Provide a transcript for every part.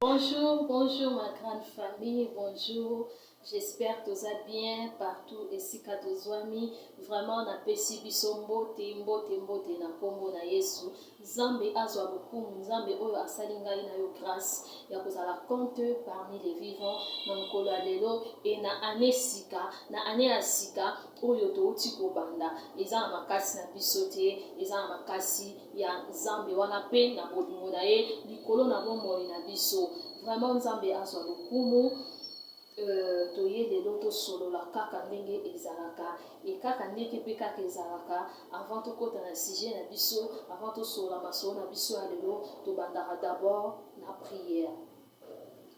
Bonjour, bonjour ma grande famille, bonjour. J'espère que vous êtes bien partout ici Katozwami. Vraiment na pesi biso mbote na kombo na Yesu. Nzambe azwa lokumu, Nzambe oyo asali ngai na yo grâce ya kozala compte parmi les vivants na mokolo ya lelo e na ane ya sika oyo touti kobanda eza na makasi na biso te, eza na makasi ya Nzambe wana pe na bolingo na ye likolo na bomoi na biso. Vraiment Nzambe azwa lokumu. Toye lelo tosolola kaka ndenge ezalaka e kaka ndenge pe kaka ezalaka avant tokota na sujet na biso, avant tosolola masolo na biso ya lelo tobandaka d'abord na prière.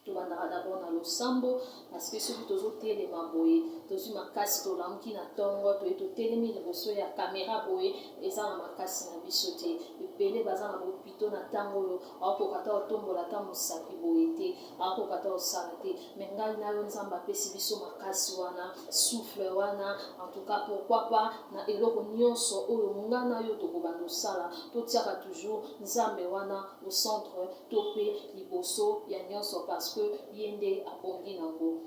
Tobandaka d'abord na losambo parce que soki tozotelema boye tozwi makasi tolamuki na ntongo toye totelemi liboso ya kamera boye eza na makasi na biso te. Ebele baza na bopito na ntango oyo akokoka ta otombola ta mosapi boye te, akokoka ta osala te, me ngai na yo Nzambe apesi biso makasi wana, souffle wana. En tout cas pourquoi pas na eloko nyonso oyo ngai na yo tokobanda osala totiaka toujours Nzambe wana au centre to pe liboso ya nyonso parce que yende abongi nango.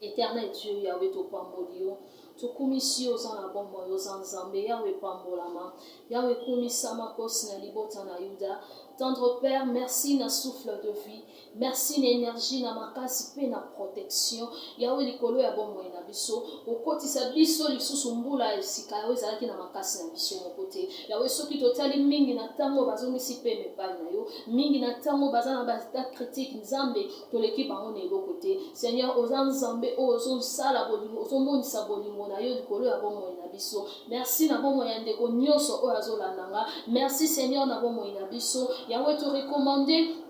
Éternel Dieu, Yahweh topamboli yo, tokumisi yo oza na bomoi oza Nzambe, Yahweh pambolama, Yahweh kumisama kosi na libota na Yuda. Tendre Père, merci na souffle de vie, merci na énergie na makasi pe na protection. Yahweh likolo ya bomoi na biso, okotisa biso lisusu mbula esika Yahweh ezalaki na makasi na biso moko te. Yahweh soki totali mingi na ntango bazongisi pe mepai na yo, mingi na ntango baza na bata critique Nzambe toleki bango na eloko te. Seigneur oza Nzambe oyo ozosala bolingo, ozomonisa bolingo na yo likolo ya bomoi na biso. Merci na bomoi ya ndeko nyonso oyo azolandanga. Merci Seigneur na bomoi na biso. Yahweh te recommander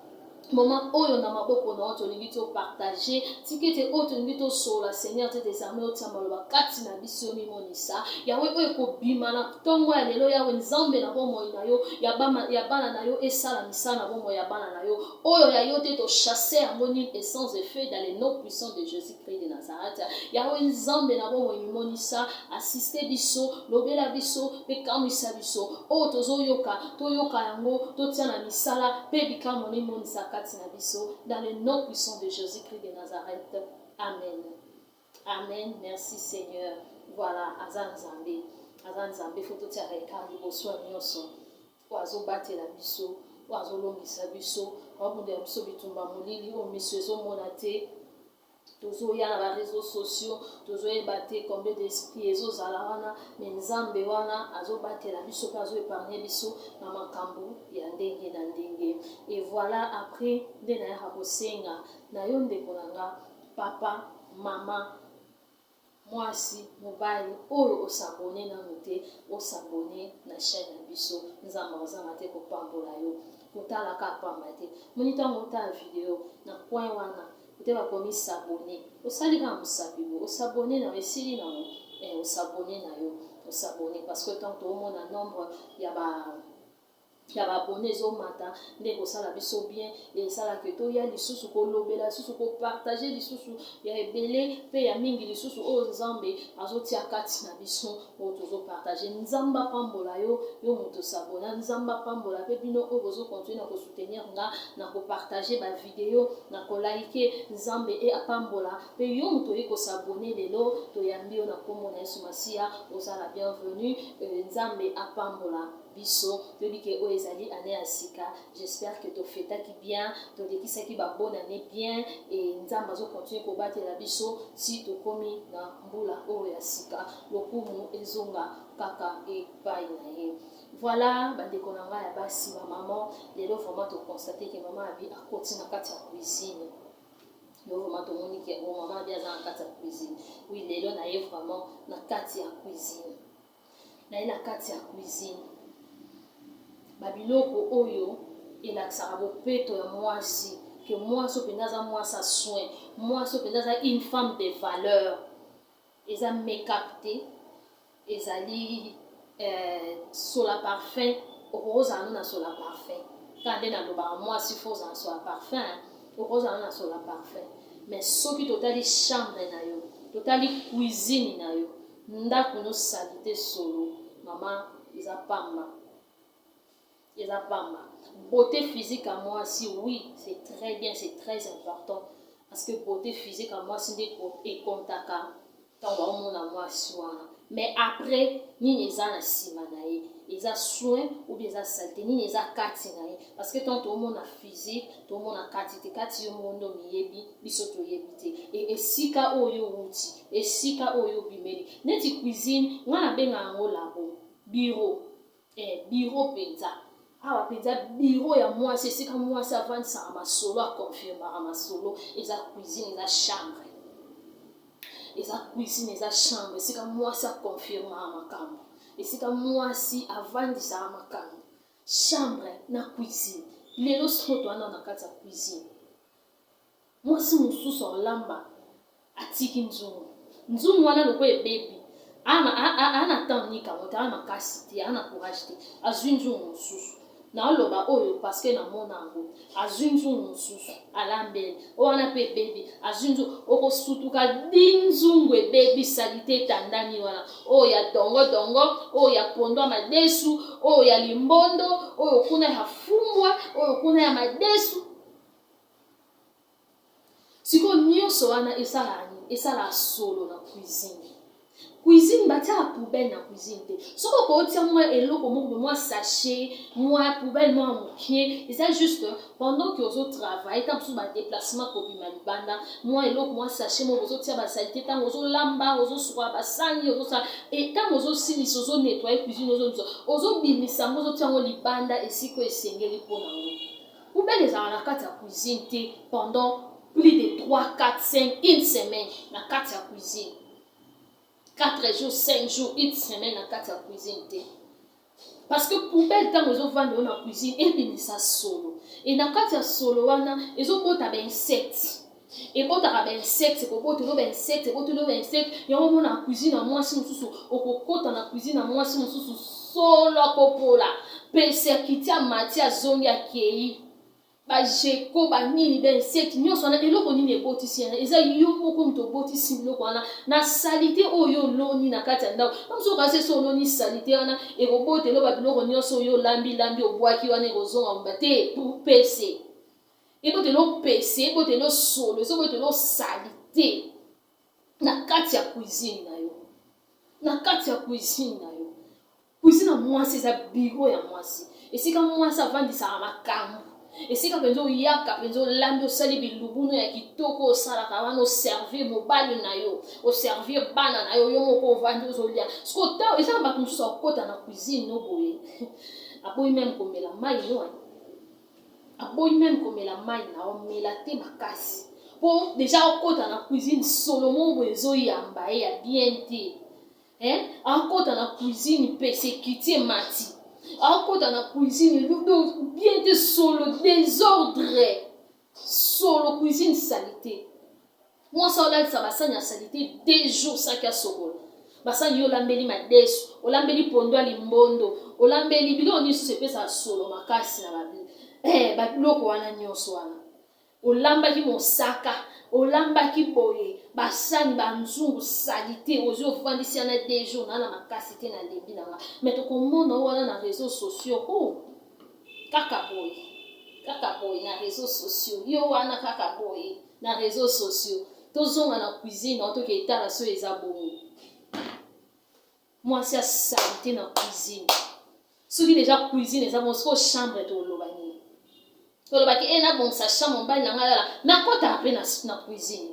moment oyo na maboko na oto lingi to partager tikete oto lingi to sola Seigneur te désormais otia maloba kati na biso mimonisa Yahweh oyo ko bima na tongo ya lelo Yahweh Nzambe na bomoi na yo ya bana na yo esala misala na bomoi ya bana na yo oyo ya yo te to chasser yango nul et sans effet dans les noms puissants de Jésus-Christ de Nazareth. Yahweh Nzambe na bomoi mimonisa assister biso lobela biso pe kamisa biso oyo tozoyoka toyoka yango totia na misala pe bikamo mimonisa dans le nom puissant de Jésus-Christ de Nazareth. Amen. Amen. Merci Seigneur. Voilà, Azan Zambé. Azan Zambé, faut tout tirer car il reçoit nyonso. Oazo bate la biso, oazo longisa biso, oabude biso bitumba molili, o monsieur zo monate. Tozo ya na réseaux sociaux, tozo ebate combien d'esprit ezo zalawana, mais Nzambe wana azo bate la biso pa azo épargner biso na makambo ya ndenge na ndenge. Et voilà après de na ya kosenga na yo ndeko nanga papa, mama, mwasi, mobali oyo osabone na note, osabone na chaîne na biso. Nzambe ozanga te kopambola yo. Kotala ka pamba te. Monita ngota vidéo na point wana te bakomi s'abonner. Osalika mosabibo, osabone na esili na yo, osabone na yo, osabone parce que tant au monde nombre ya ba abonné zo mata ndeko sala biso bien et sala que to ya lisusu ko lobela lisusu ko partager lisusu ya ebele pe ya mingi lisusu o Nzambe azotia kati na biso o tozo partager. Nzamba pambola yo yo moto sabona, Nzamba pambola pe bino o bozo continuer na ko soutenir nga na ko partager ba vidéo na ko liker Nzambe e apambola pe yo moto iko s'abonner lelo to yambi na kombo na Yesu Masia ozala bienvenue. Nzambe apambola biso tobike o ezali année ya sika. J'espère que to fetaki bien, to lekisaki ba bonne année bien et Nzamba zo continuer ko batela biso si to komi na mbula o ya sika lokumu ezonga kaka e pai na ye. Voilà bandeko na ngai ya basi ba maman lelo vraiment to constater que maman abi akoti na kati ya cuisine. Le vraiment to moni que maman bien na kati ya cuisine. Oui lelo na ye vraiment na kati ya cuisine. Na kati ya cuisine. Babiloko oyo elakisaka bopeto ya mwasi que mwasi openza aza mwasi a soin, mwasi openza aza une femme de valeur. Eza make-up te, ezali sola parfum okozala na sola parfum kande na lobaka mwasi fo ozala na sola parfum okozala na sola parfum. Mais soki totali chambre na yo, totali cuisine na yo, ndako no salite solo mama eza pamba. Et ça pamba. Beauté physique à moi, si oui, c'est très bien, c'est très important. Parce que beauté physique à moi, c'est des contacts. Mais après, ni les a simanaï, ils a soin ou bien ils saleté, ni les a katinaï. Parce que tant tout le monde a physique, tout le monde a katité, katité, tout le monde a yebi, bisoto yebite. Et si ka oyo wuti, et si ka oyo bimeli. Neti cuisine, on a bien un labo, bureau, bureau penza. Ah, penza bureau ya moi, c'est si ka moi ça va ça ma solo à confirmer ma solo, ils a cuisine, ils a chambre. Et ça cuisine, et ça chambre, et c'est comme moi ça confirme à ma cambre. Et c'est comme moi si avant de ça à ma cambre. Chambre, na cuisine. Les autres sont dans la cuisine. Moi si mon sous-sol lamba, à tiki nzungu. Nzungu wana le kwe baby. Ana temps ni kamote, ana kasiti, ana courage. Azun nzungu mon sous. Na loba oyo parce que na mona ngo azunzu mususu alambele wana pe baby azunzu oko sutuka dinzungwe baby salite tandani wana oya dongo dongo oya pondo madesu oya limbondo oyo kuna ya fumbwa oyo kuna ya madesu siko nyonso wana esala solo na cuisine. Cuisine batia la poubelle na cuisine te. Soko ko tia moi eloko moko moi sachet, moi poubelle moi mokie, et ça juste pendant que ozo travail, tant sous ba déplacement ko bima libanda, moi eloko moi sachet moi ozo tia ba saleté tant ozo lamba, ozo soa ba sani, ozo ça et tant ozo sili ozo nettoyer cuisine ozo bimisa ozo tia mo libanda et siko esengeli pona ngo. Poubelle za na kati ya cuisine te pendant plus de 3, 4, 5, une semaine na kati ya cuisine. 4 jours, 5 jours, une semaine dans la cuisine. Parce que poubelle, quand ils vendent dans la cuisine, et puis ça solo. Et dans la solo, ils ont beau taber insectes. Et beau taber insectes, c'est beau taber insectes, c'est beau taber insectes. Et on a la cuisine à moi, si on sous au coco dans la cuisine à moi, si on sous solo popola. Persécutia matia zonga kei. Ba jeko ba nini ben insectes nyonso na eloko nini ebotisi na eza yo moko mto botisi biloko wana na salite oyo loni na kati ya ndako kamso ka se so loni salite wana ekobotelo ba biloko nyonso oyo lambi obwaki wana ekozonga mbate pour pc ebotelo pc ebotelo solo ebotelo salite na kati ya cuisine na yo na kati ya cuisine na yo cuisine ya mwasi eza bureau ya mwasi esika mwasi avandisaka makambo. Et si quand on yaka, on lambi osali bilubuno ya kitoko osala kawana oservir mobali na yo, oservir bana na yo yo moko ovandi ozolia. Skota eza ba kunsusa okota na cuisine no boye. Aboyi même komela mai no. Aboyi même komela mai na omela te makasi. Po déjà okota na cuisine Solomon boyezo yamba ya bien te. Okota na cuisine persécuter mati. Encore dans la cuisine, bien de solo, désordre, solo cuisine salité. Moi, ça là, ça va ça na salité 2 jours ça qui a solo. Basa yo lambeli madesu, olambeli pondo limbondo, olambeli bilo ni se pesa solo makasi na babi. Ba biloko wana nyonso wana. Olambaki mosaka, olambaki boye, basani banzungu salite, ozo vandisi na 2 jours na makasi te na lebi na. Mais to komona wana na réseaux sociaux, kaka boye na réseaux sociaux. Yo wana kaka boye na réseaux sociaux. Tozonga na cuisine, on to ke etala so ezabongo. Moi c'est salite na cuisine. Soki déjà cuisine ezabongo so chambre to lobani. Tolobaki ena bon sa chambre mbali na ngala na kota ape na cuisine.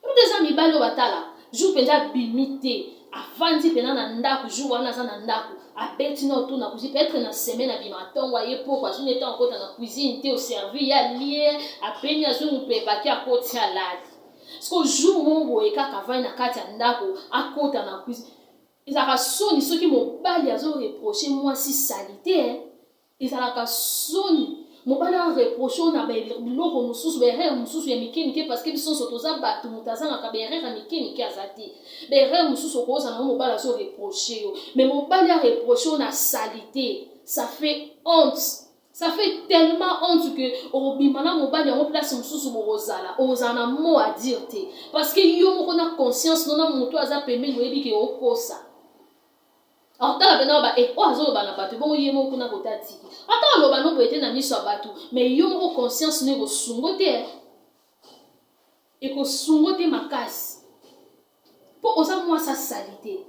Des amis balo batala jour penza bimité avandi pena na ndako jour wana za na ndako abeti na autour na cuisine peut-être na semaine à bimaton waye pourquoi je n'étais encore dans la cuisine te au servi ya lié apeni azu mpepaki akoti ya ladi. Parce que jour mo e kaka avandi na kati ya ndako akota na cuisine. Ezaka soni soki mobali azo reprocher moi si salité ezaka soni. Mobali a reproché on a biloko mususu berere mususu ya mike parce que biso so toza batu mutazanga ka berere mike azati berere mususu koza na mobali azo reproché yo mais mobali a reproché on a salité ça fait honte. Ça fait tellement honte que obimana mobali en place mususu bozala ozana mot à dire te parce que yo moko na conscience non na muto aza pembe moyebi ke okosa Alors tala bena ba e o azo ba na bato bon yemo kuna kota tiki ata lo ba no boete na miso bato mais yo mo conscience ne ko sungo te e ko sungo te makasi po oza moi sa salité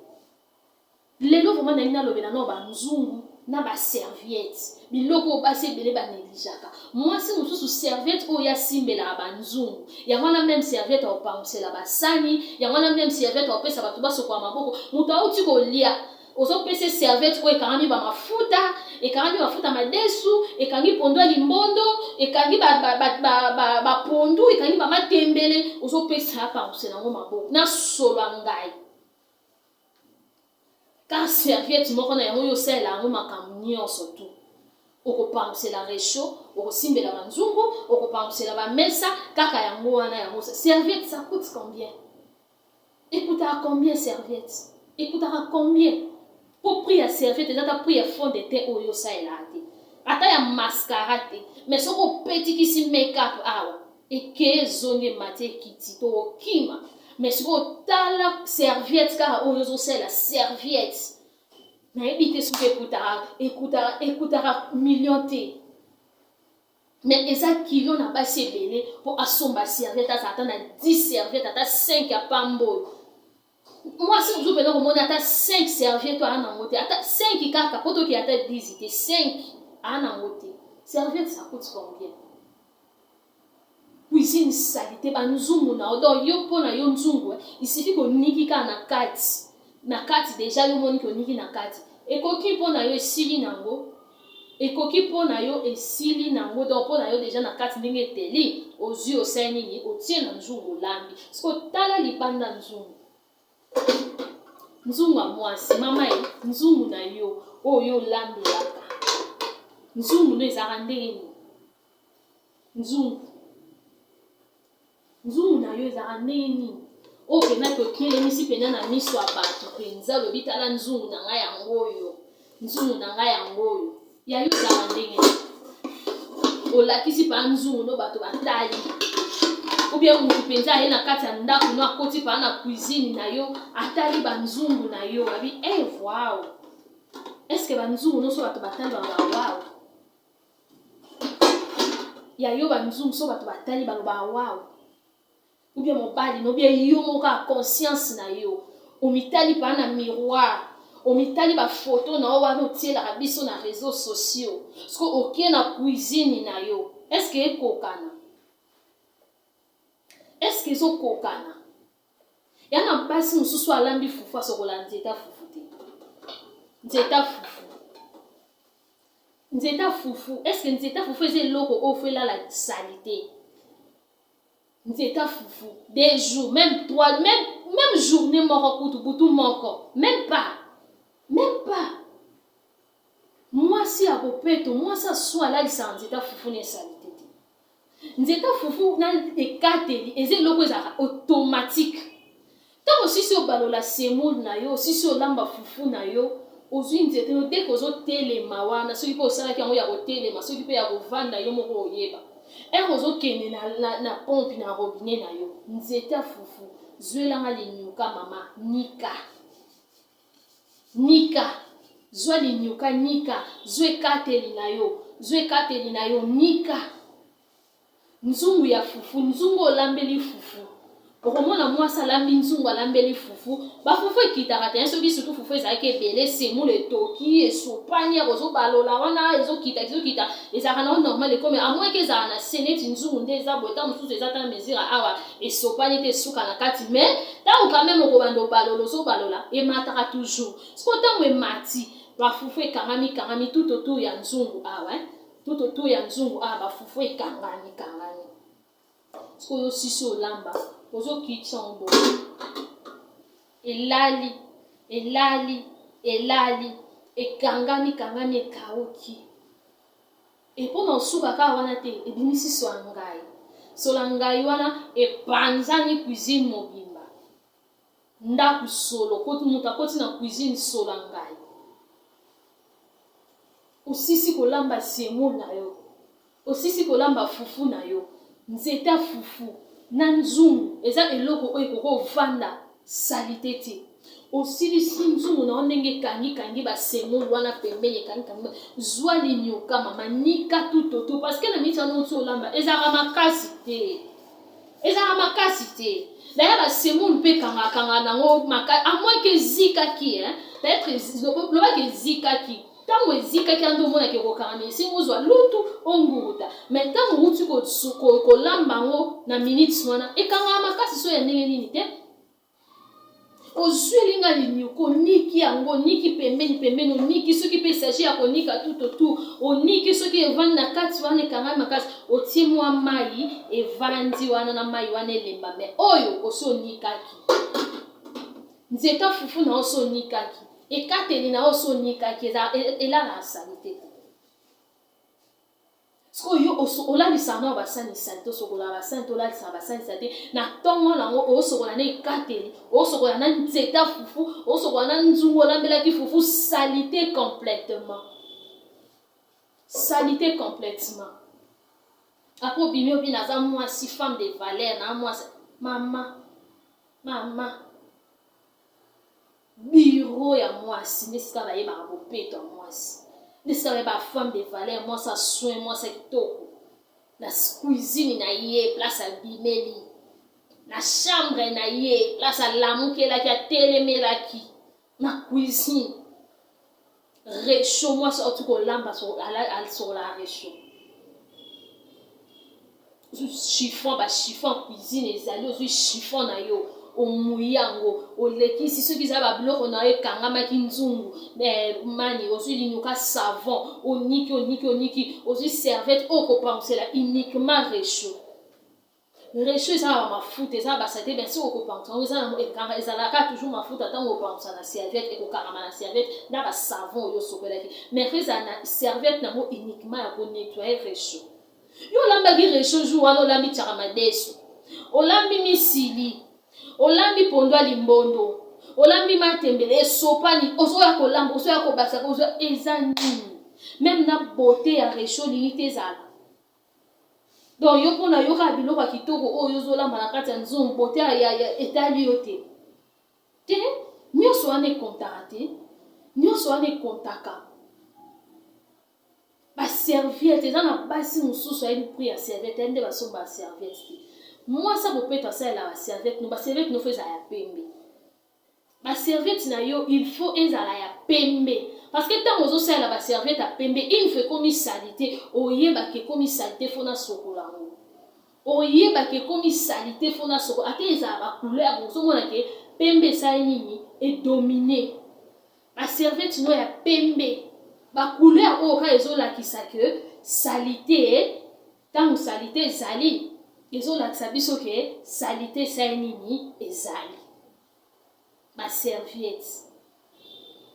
lelo vraiment na ina lo bena no ba nzungu na ba serviette biloko base bele ba neglijaka moi si mususu serviette o ya simbela ba nzungu ya wana même serviette o pansela ba sani ya wana même serviette o pesa bato baso kwa maboko muto auti ko lia ozo pese serviette ko ekangi ba mafuta ekangi mafuta madesu ekangi pondo limbondo ekangi ba pondu ekangi ba matembele ozo pesa pansela ngo maboko na solo ngai car serviette moko na yango yo sala yango makambo nyonso tu okopangusela resho okosimbela banzungu okopangusela bamesa kaka yango wana yango serviette ça coûte combien? Écoutez combien serviette? Écoutez combien? Pour prix à serviette ezata prix à fond de teint oyo sala te ata ya mascara te mais soko petit kisi make-up awa eke zonge mate kiti to okima mais si vous avez la serviette, car vous avez la serviette, mais écoutera million T. Mais ça qui n'a pas assez belé pour assommer serviette, ça attend 10 serviettes, à 5 à pambo. Moi, si vous avez au monde, à 5 serviettes à un moté, à 5 qui a capote qui a 10, 5 à un moté. Serviette, ça coûte combien? Cuisine salité ba nzungu na odo yo pona yo nzungu il suffit ko niki ka na kati déjà yo moni ko niki na kati ekoki pona yo esili nango ekoki pona yo esili nango do pona yo déjà na kati ndenge teli ozu osani ni otie na nzungu lambi sko tala libanda nzungu amwasi mama e nzungu na yo oyo lambi laka nzungu no ezaka ndenge nzungu na yo ezaka nini o pena tokelemisi pena na miso ya bato mpenza lobi tala nzungu na ngai yango oyo nzungu na ngai yango oyo ya yo ezaka ndenge olakisi pa nzungu no bato batali obien mutu mpenza aye na kati ya ndako no akoti pa na cuisine na yo atali banzungu na yo abi wow eske banzungu no so bato batali baloba wow ya yo banzungu so bato batali baloba wow ou bien mobali no bien yo moka conscience na yo omitali pa na miroir omitali ba photo na wana otiela biso na réseaux sociaux parce que okie na cuisine na yo est-ce que ekokana est-ce que ezokokana yana basi mususu alambi fufu asokola nzeta fufu te nzeta fufu est-ce que nzeta fufu ezeloko ofela la salité nzeta fufu des jours même toi même journée moko kutu butu moko même pas moi si akopeto moi ça soit là ça nzeta fufu ne salité nzeta fufu na ekateli ezeloko ezaka automatique tant aussi si obalola semoule na yo si olamba fufu na yo ozwi nzete no dès que ozotelema wana soki mpe osalaki yango ya kotelema soki mpe ya kovanda yo moko oyeba ere ozokende na pompe na robinet na yo nzete fufu zwelanga linyuka mama nika zwa linyuka nika zwe kateli na yo nika nzungu ya fufu nzungu olambeli fufu okomona mwasi alambi nzungu alambeli fufu bafufu ekitaka te soki surtout fufu ezalaki ebele semoule etoki esopani ozobalola wana ezokita ezalaka nango normal ekome amoi ke ezalaka na se neti nzungu nde eza boye ntango mosusu eza ta mesure awa esopani te esuka na kati mais ntango quand même okobanda obalola ozobalola emataka toujours siko ntango emati bafufu ekangami tout autour ya nzungu awa tout autour ya nzungu awa bafufu ekangami siko yo sisi olamba ozokitisa ngo elali ekangami ekauki epona osuka kaka wana te ebimisi sola ngai wana epanzani cuisine mobimba ndaku solo koti mutu akoti na cuisine sola ngai osisi kolamba semoule na yo osisi kolamba fufu na yo nzeta fufu na nzungu eza eloko oyo ekoko vanda salité te osilisi nzungu na ndenge kangi basemulu wana pembeni kangi zwa linyoka mama nika tutoto parce que na miti wana oti olamba ezalaka makasi te d'ailleurs basemulu mpe kangakanga nango makasi à moins que ezikaki peut-être lobaki ezikaki ntango ezikaki ando omonaki ekokanga mais esengo ozwa lutu onguruta mais ntango outi kolamba yango na minutes wana ekangaka makasi so ya ndenge nini te ozwi linyoko oniki yango oniki pembeni oniki soki mpe sagi ya konika tutotu oniki soki evandi na kati wana ekanga makasi otie mwa mai evandi wana na mai wana elemba me oyo osi onikaki nzeta fufu na osi onikaki ekateli na osi onikaki elala asalite te oyo olalisaka na basanisa te osokola basani te olalisaka basanisa te na ntongo nango osokola na ekateli osokola na nzeta fufu osokola na nzungu olambelaki fufu salite complètement apres obimi obi naza mwasi femme de valeur na mwasi mama biro ya mwasi nesika bayebaka bopeto ya mwasi nesika bayeba femme de valeur mwasi asoin mwasi kitoko na cuisine na ye place abimeli na chambre na ye place alamukelaki atelemelaki na cuisine réchaud mwasi oti kolamba sokola réchaud chiffon bachiffon cuisine ezali ozwi chiffon na yo omuyango olekisi soki za babiloko na yo ekangamaki nzungu mani ozwi linyoka savon oniki ozwi serviette okopansela uniquement réchaud ezala bamafuta ezala basate bien soki okopansa ezalaka toujours mafuta ntango opansa na serviette ekokangama na serviette na basavon oyo osopelaki mais ezala na serviette nango uniquement ya konettoyer réchaud yo olambaki réchaud jour wana olambi tiaka madeso olambi misili olambi pondo limbondo olambi matembele esopani ozoya kolamba ozoya kobasaka ozoya eza nini même na beauté ya réchaud lingi te ezala donc yo mpona yoka biloko ya kitoko oyo ozolamba na kati ya nzungu beauté ya etali yo te nyonso wana ekontaka te nyonso wana ekontaka baserviette eza na basi mosusu ayebi prix ya serviette ayebi nde basomba ya serviette te mwasi bopeto asalela baserviette no baserviette no fo ezala ya pembe baserviette na yo il faut ezala ya pembe parce que ntango ozosalela baserviette ya pembe une fois ekomi sali te oyebaka ekomi sali te fo nasokola yango oyebaka ekomi sali te fo nasokola ate ezala bacouleur ozomonake pembe esali nini edomine baserviette no ya pembe bacouleur oyo ka ezolakisa ke salite ntango salite ezali ezolakisa biso ke salite esali nini ezali baserviette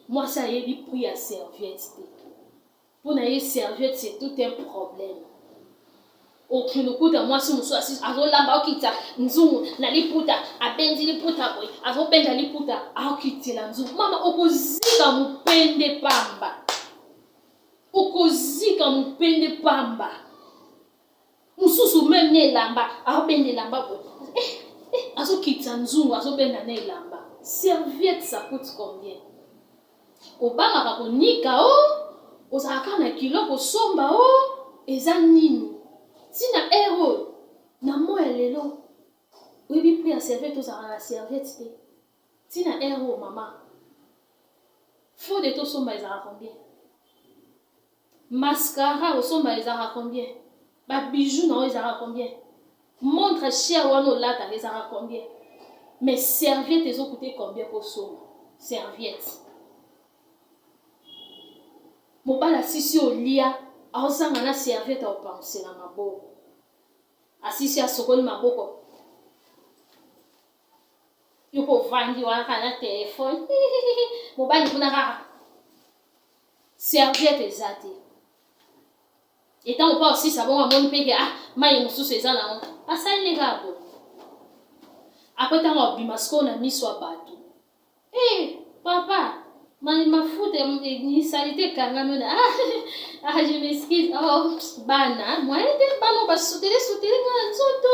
mwasi ayebi prix ya serviette te mpona ye serviette c'est tout un problème okulukuta mwasi mosusu azolamba okita nzungu na liputa abendi liputa boye azobenda liputa aokitela nzungu mama okozika mupende pamba mosusu meme ne elamba aobenda elamba boye azokita nzungu azobenda na elamba serviette ça coûte combien obangaka konika ozalaka na kiloko somba eza nini tina ero na moya lelo oyebi prix ya serviette ozalaka na serviette te tina ero mama faux de tosomba ezalaka combien mascara osomba ezalaka combien babijou na oyo ezalaka combien montre cher wana olataka ezalaka combien mais serviette ezokute combien kosomba serviette mobala sisi olia aozanga na serviette aopansela maboko asisi asokoli maboko yo mpo ovandi wana na telefone mobali kuna kaka serviette eza te etango mpo osisa bongo amoni mpeke mai mosusu eza nango asaleli kaka bo apre ntango abima sikoyo na miso ya bato papa mafuta salite ekangami na je m'excuse bana mwana te bana basutele nga na nzoto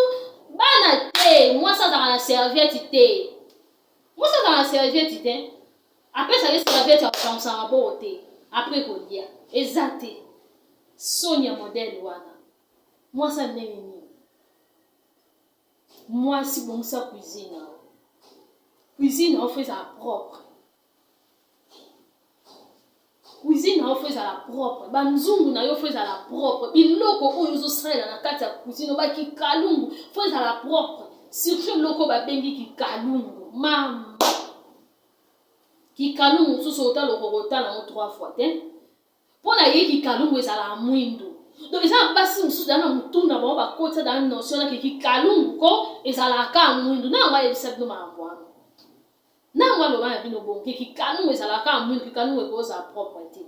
bana te mwasi azalaka na serviette te Moi, ça dans la serviette, après ça, les serviettes, on s'en va beauté. Après, qu'on dit, exact. Sonia modèle, wana. Moi, ça n'est moi, si bon, ça cuisine. Cuisine, on fait ça propre. Cuisine, on fait ça la propre. Banzungu, na yo fait ça la propre. Biloko, on nous serait dans la carte à cuisine, on va qui kalungu, fait ça la propre. Surtout, loko, ba bengi qui kalungu. Maman. Qui kalungu, sous sauta, le rogota, la 3 fois. Pour na ye qui kalungu, ça la mouindo. Donc, ils ont passé une chose dans le tour, dans le côté, dans la notion qui kalungu, et ça la ka mouindo. Non, on va y aller, nous m'envoie. Non, on va y aller, bon, qui kalungu, et ça la ka mouindo, qui kalungu, et sa propreté.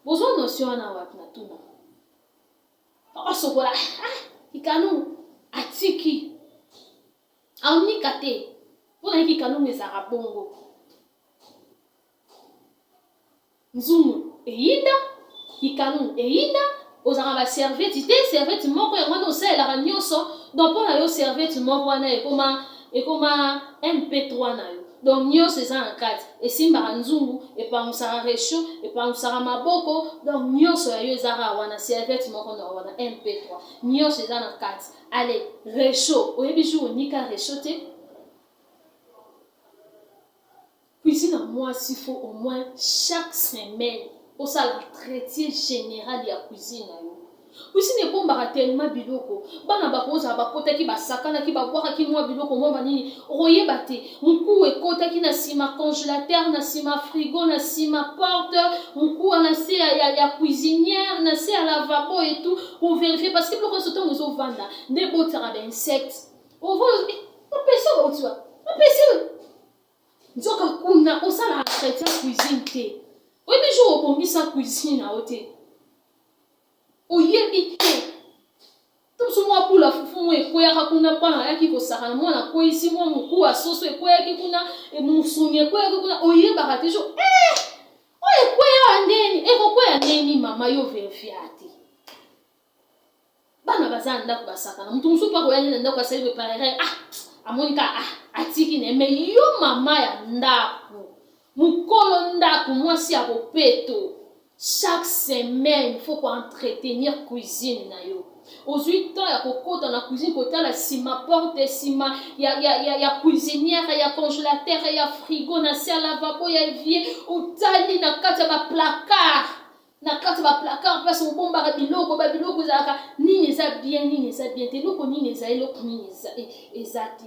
Vous avez une notion na tout. Parce que voilà, qui kalungu, atiki. En nikate. Pour na qui kalungu, et ça rabongo. Nzumu, et yinda, qui kalungu, et yinda. Aux arabes serviette, serviette moko et moi aussi la ranyoso donc pour la serviette moko na et comme MP3 na yo donc nyo c'est ça en 4 et simba nzungu et pas on sara recho et pas on sara maboko donc nyo so yo zara wana serviette moko na wana MP3 nyo c'est ça en 4 allez recho au bijou nika rechoté cuisine à moi s'il faut au moins chaque semaine au salon traité général de la cuisine. Cuisine est bon, tellement biloko. Bana bakoza bakota ki basakana ki babwaka ki mwa biloko mwa banini. Roye bate. Mkou e kota ki na sima congélateur, na sima frigo, na sima porte. Mkou na se ya cuisinière, na se à lavabo et tout. Pour vérifier parce que pour que ce temps nous vanda des botara d'insectes. On voit on pèse au tu vois. On pèse. Nzoka kuna osala traité cuisine te. Oui, mais je reprends sa cuisine à côté. Oyebi te. Tout ce mois pour la fufu moi ekwea kuna pana yaki ko sakana mwana ko isi mo muku asoso ekwea ki kuna e musunye ekwea ki kuna oyeba ka tejo o ekwea ndeni e ko kwea ndeni mama yo verifiate. Bana bazanda ko basakana mutu musupa ko yanya ndako asaibe parere amonika atiki ne me yo mama ya ndako. Mukolo ndako mwasi ya bopeto. Chaque semaine, il faut entretenir cuisine na yo. Aux 8 ans, il y a coco dans la cuisine, côté la sima porte, sima, il y a cuisinière, il y a congélateur, il y a frigo, na se lavabo, il y a évier, ou tali na kata ba placard. Na kata ba placard, parce qu'on bomba biloko zaka, ni neza bien, te loko ni neza eloko ni neza ezati.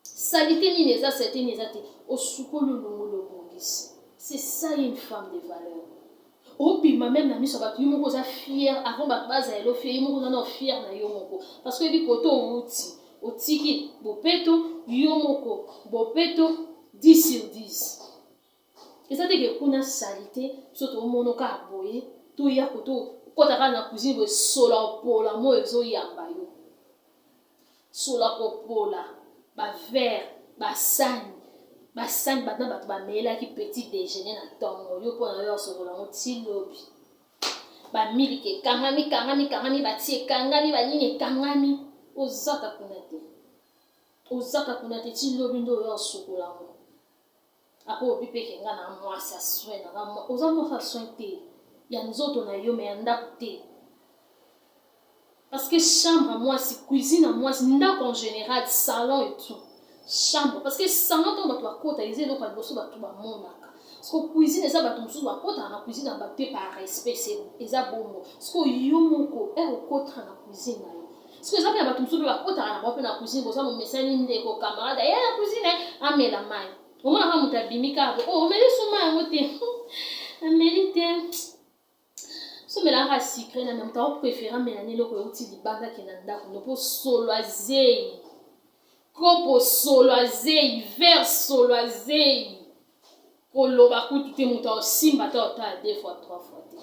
Salité ni neza c'était neza te. Au sukolo lo bongisi. C'est ça une femme de valeur. Opi ma même nami soba tu moko za fier avant ba baza elo fier moko na fier na yo moko parce que bi koto outi otiki bopeto yo moko bopeto 10 sur 10 et ça te que kuna salité surtout mono ka boye to ya koto kota kana cuisine bo sola pola mo ezo yamba yo sola pola ba verre ba sani basani bana bato bamela ki petit déjeuner na tongo yo pona yo sokola moti lobi ba milike kangami batie kangami banini kangami ozaka kuna te ti lobi ndo yo sokola mo ako obi pe kenga na mwasi aswe na mo ozamo fa soin te ya nzoto na yo me anda te parce que chambre moi si cuisine moi ndako en général salon et tout chambre parce que salon to bato bakota ezé lokwa liboso bato bamonaka parce que cuisine eza bato mosusu bakota na cuisine na bato par respect c'est eza bongo parce que yo moko okota na cuisine na yo parce que eza pe bato mosusu bakota na bato na cuisine bosa mo mesani ndeko camarade ya na cuisine amela mai omona ka muta bimika oh meli suma yango te ameli te so mela ka secret na même temps préférant melani loko uti libanda kenanda ko no po solo azei kopo solo azei vers solo azei koloba kutu te muta osimba ta ota 2 fois 3 fois te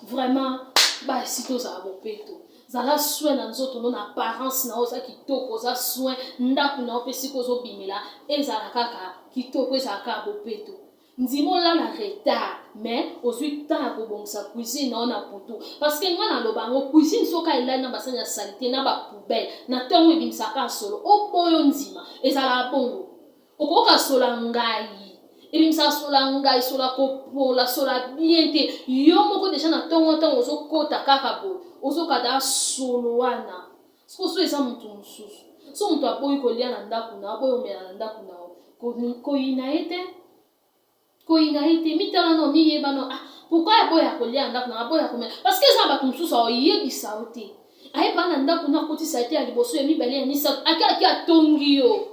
vraiment ba sito za bopeto zala soin na nzoto no na apparence na oza kitoko za soin ndaku na opesi ko zo bimela ezala kaka kitoko ezala ka bopeto ndimo la na retard mais aussi temps pour bon sa cuisine on a poto parce que moi na lobango cuisine soka ila na basanya ya salité na ba poubelle na tongo ebimsaka solo o boyo nzima ezala bongo okoka sola ngai ebimisa sola ngai sola kopola sola bien te yo moko deja na ntongo ntango ozokota kaka boye ozokada solo wana so eza motu mosusu so moto aboyi kolia na ndako na aboyi omela na ndako na koyina ye te mitala no miyeba no pourquoi aboyi ya kolia na ndako na aboyi ya komela parce que eza bato mosusu aoyebisa yo te ayeba na ndako na akotisa te ya liboso ya mibale ya misato aki atongi yo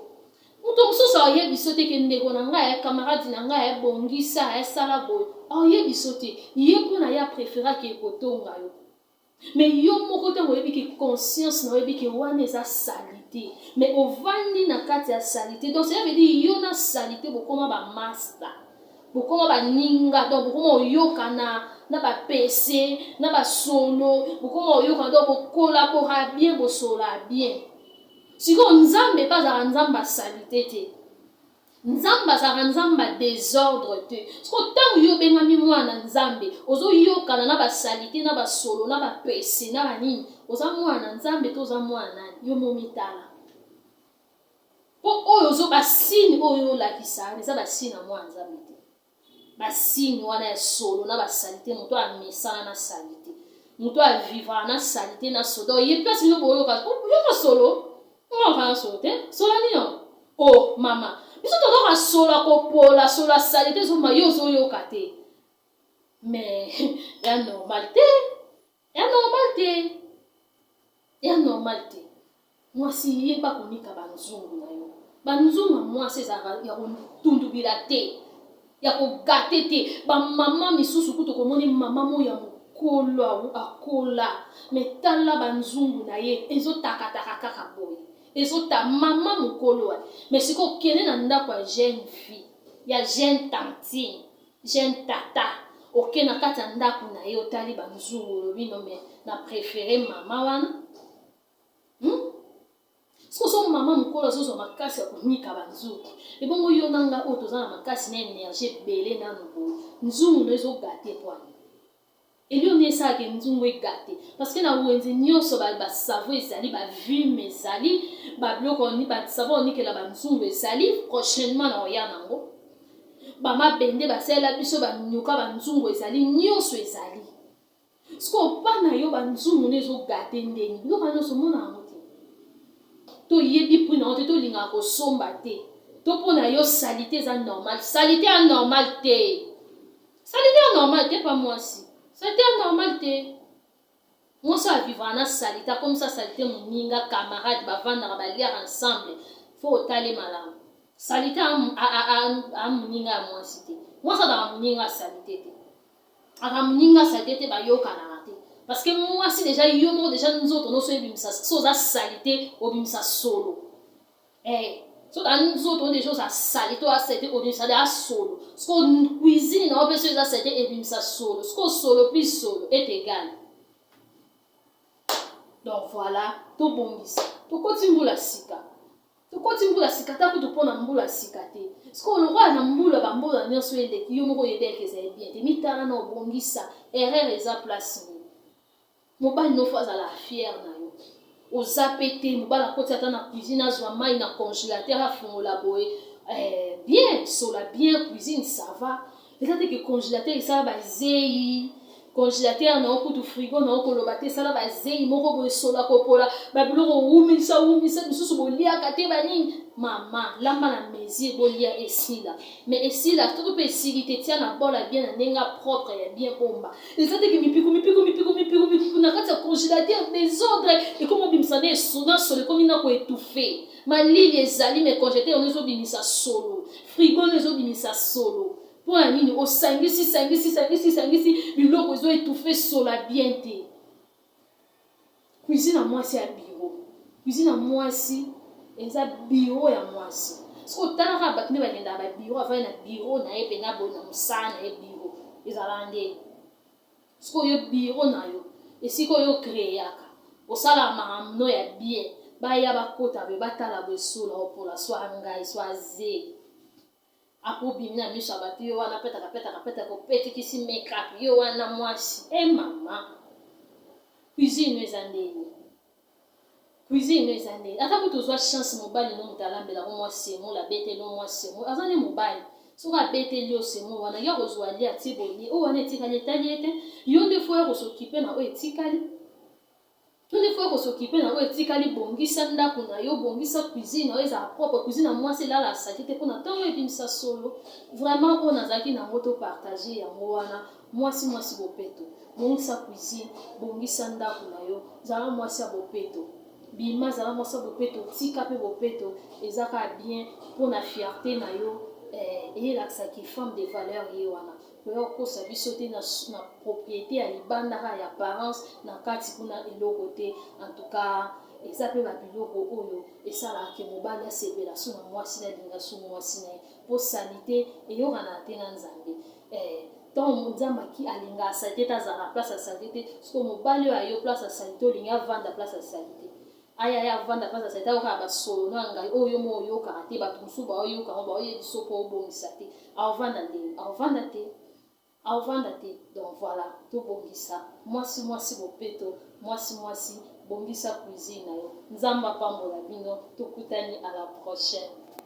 moto mosusu aoyebiso te ke ndeko na ngai ya camarade na ngai ayebongisa ayesala boye aoyebiso te ye mpona ye apréféraki ekotonga yo mais yo moko ntango oyebi ke conscience na oyebi ke wana eza salite mais ovandi na kati ya salite donc ça veut dire yo na salite bokoma bamaster bokoma baninga donc bokoma oyoka na bapese na basolo bokoma oyoka donc bokolabora bien bosola bien sikoyo nzambe mpe azalaka nzambe asalite te nzambe azalaka nzambe adésordre te sikoyo ntango yo obengami mwana nzambe ozoyokana na basalite na basolo na bapese na banini oza mwana nzambe te oza mwana nani yo momitala mpo oyo basini oyo olakisaka eza basini ya mwana nzambe te basini wana ya solo na basalite moto amesana na salite moto avivaka na salite na solo ye place bino boyoka solo on solo te sola nino mama biso tozoka sola kopola sola salite zoma yo ozoyoka te mais ya normal te mwasi yeba konika banzungu na yo banzungu ya mwasi ezalaka ya kotundubila te ya kogate te bamama misusu kutu komoni mama mo ya mokolo akola mais tala banzungu na ye ezotakataka kaka boye ezota mama mokolo wana mais siko okende na ndako ya jeune fille ya jeune tantine jeune tata okende na kati ya ndako na ye otali banzungu olobi no mais na préféré mama wana siko so mama mokolo azozwa makasi ya konika banzungu ebongo yo nanga oyo toza na makasi na énergie ebele nano boye nzungu no ezogate pwana elio ni esalaka nzungu egate parce que na wenze nyonso basavo ezali bavime ezali babiloko basavo onikela banzungu ezali prochainement na oya nango bamabende basalela biso banyoka banzungu ezali nyonso ezali siko pa na yo banzungu no ezogate ndenge biloko nyonso mona yango te toyebi mpona yango te tolingaka kosomba te to mpona yo salite eza normal salite ya normal te pa mwasi salite ya normal te mwasi avivaka na salite comme ça salite moninga camarade bavandaka baliaka ensemble fo otale malamu salite amoninga ya mwasi te mwasi azaka moninga ya salite te aka moninga ya salite te bayokanaka te parce que mwasi deja yo moko deja nzoto noso ebimisa so oza salite obimisa solo so da nzoto deja oza salite oza salite obimisa deja solo siko cuisine na opeso eza salite ebimisa solo siko solo plus solo est égal donc voilà tobongisa tokoti mbula sika ta kutu mpona mbula sika te siko olokwa na mbula bambula nyonso eleki yo moko oyebeke ezali bien te mitala na obongisa erreur eza place nini mobali nofo azala fiere na yo oza pe te mobali akoti ata na cuisine azwa mai na congélateur afongola boye bien sola bien cuisine ça va eza te ke congélateur esala bazei congélateur na okutu frigo na okoloba te esala bazei moko boye sola kopola babiloko owumisa misusu boliaka te banini mama lamba na mesure bolia esila mais esila toko mpe esili te tia na bola bien na ndenge propre ya bien pomba eza teke mipiku na kati ya congélateur désordre ekoma obimisa nde esona solo ekomi na koétouffe malili ezali mais congélateur ono ezobimisa solo frigo ono ezobimisa solo mpo na nini osangisi biloko ezoétouffe sola bien te cuisine ya mwasi ya biro cuisine ya mwasi eza biro ya mwasi siko otalaka bato nde balendaka babiro avai na biro na ye mpenza boye na mosala na ye biro ezala nde siko oyo biro na yo esika oyo créaka osalaka makambo ya bien baya bakota boye batala boye sola opola so angai so aze akobimi na miso ya bato yo wana petaka kopetikisi makeup yo wana mwasi mama cuisine eza ndeni cuisine eza ndenge ata kutu ozwa chance mobali no moto alambelaka mwa semo labeteli mwa semo aza nde mobali soki abeteli yo semo wana ya kozwa lia atie bolie oyo wana etikali etali ete yo nde fo ya kosokipe na oyo etikali yo nde fo ya kosokipe na oyo etikali bongisa ndako na yo bongisa cuisine na yo ezala propre cuisine na mwasi elala asaki te mpona ntango ebimisa solo vraiment oyo nazalaki nango topartage yango wana mwasi bopeto bongisa cuisine bongisa ndako na yo zala mwasi ya bopeto bima zala mwasi ya bopeto tika mpe bopeto ezaka bien mpona fierté na yo eyelakisaki femme de valeur ye wana oyo kosa biso te na propriété ya libandaka ya apparence na kati kuna eloko te en tout cas eza mpe babiloko oyo esalaka ke mobali asepela so na mwasi na linga so mwasi na ye mpo salite eyokana te na nzambe ntango nzambe alinga asalite te azala place asalite te siko mobali oyo ayo place asalite olingi avanda place asalite aya avanda place asalite ayokaa basolo na ngai oyo mo oyokaka te bato mosusu baoyokanga baoyebi so mpo obongisa te aovanda ndenge aovanda te donc voilà tobongisa mwasi bopeto mwasi bongisa cuisine na yo nzambe apambola bino tokutani à la prochaine.